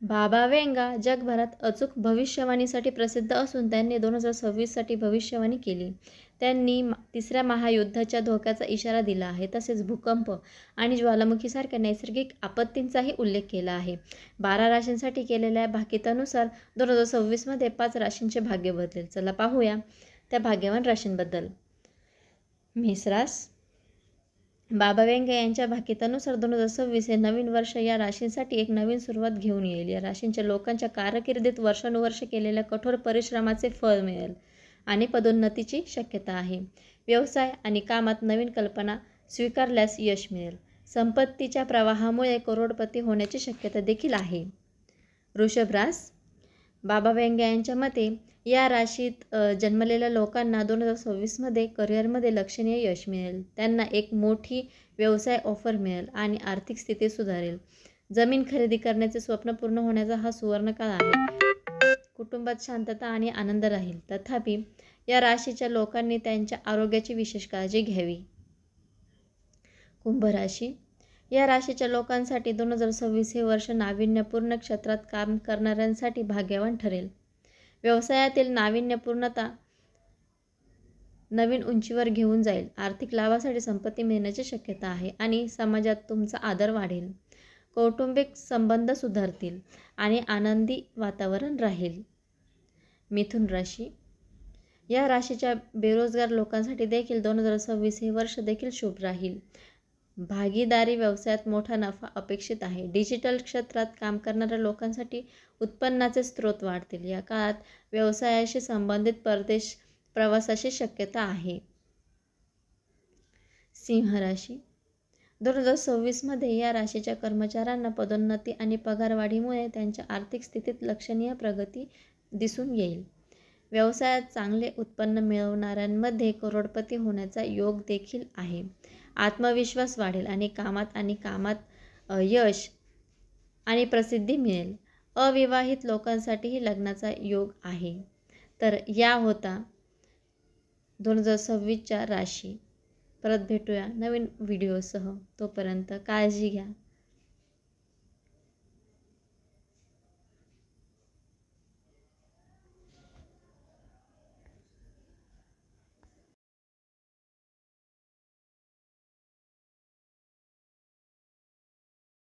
बाबा वेंगा जगभरात अचूक भविष्यवाणीसाठी प्रसिद्ध असून त्यांनी 2026साठी भविष्यवाणी केली. त्यांनी तिसऱ्या महायुद्धाच्या धोक्याचा इशारा दिला आहे. तसेच भूकंप आणि ज्वालामुखीसारख्या नैसर्गिक आपत्तींचाही उल्लेख केला आहे. 12 राशींसाठी केलेल्या भाकितानुसार 2026मध्ये 5 राशींचे भाग्य बदलेल. चला पाहूया त्या भाग्यवान राशींबद्दल. मेष रास. बाबा वेंगा यांच्या भाकितानुसार 2026 हे नवीन वर्ष या राशींसाठी एक नवीन सुरुवात घेऊन येईल. या राशींच्या लोकांच्या कारकिर्दीत वर्षानुवर्ष केलेल्या कठोर परिश्रमाचे फळ मिळेल आणि पदोन्नतीची शक्यता आहे. व्यवसाय आणि कामात नवीन कल्पना स्वीकारल्यास यश मिळेल. संपत्तीच्या प्रवाहामुळे करोडपती होण्याची शक्यता देखील आहे. वृषभ रास. बाबा वेंगा यांच्या मते या राशीत जन्मलेल्या लोकांना 2026मध्ये करिअरमध्ये लक्षणीय यश मिळेल. त्यांना एक मोठी व्यवसाय ऑफर मिळेल आणि आर्थिक स्थिती सुधारेल. जमीन खरेदी करण्याचे स्वप्न पूर्ण होण्याचा हा सुवर्णकाळ आहे. कुटुंबात शांतता आणि आनंद राहील. तथापि या राशीच्या लोकांनी त्यांच्या आरोग्याची विशेष काळजी घ्यावी. कुंभ राशी. या राशीच्या लोकांसाठी 2026 हे वर्ष नाविन्यपूर्ण क्षेत्रात काम करणाऱ्यांसाठी भाग्यवान ठरेल. व्यवसायातील नाविन्यपूर्णता नवीन उंचीवर घेऊन जाईल. आर्थिक लाभासाठी संपत्ती मिळण्याची शक्यता आहे आणि समाजात तुमचा आदर वाढेल. कौटुंबिक संबंध सुधारतील आणि आनंदी वातावरण राहील. मिथुन राशी. या राशीच्या बेरोजगार लोकांसाठी देखील 2026 हे वर्ष देखील शुभ राहील. भागीदारी व्यवसायात मोठा नफा अपेक्षित आहे. डिजिटल क्षेत्रात काम करणाऱ्या लोकांसाठी उत्पन्नाचे स्रोत वाढतील. या काळात व्यवसायाशी संबंधित परदेश प्रवासाची शक्यता आहे. सिंह राशी. 2026मध्ये या राशीच्या कर्मचाऱ्यांना पदोन्नती आणि पगारवाढीमुळे त्यांच्या आर्थिक स्थितीत लक्षणीय प्रगती दिसून येईल. व्यवसायात चांगले उत्पन्न मिळवणाऱ्यांमध्ये करोडपती होण्याचा योग देखील आहे. आत्मविश्वास वाढेल आणि कामात यश आणि प्रसिद्धी मिळेल. अविवाहित लोकांसाठीही लग्नाचा योग आहे. तर या होता 2026च्या राशी. परत भेटूया नवीन व्हिडिओसह. तोपर्यंत काळजी घ्या.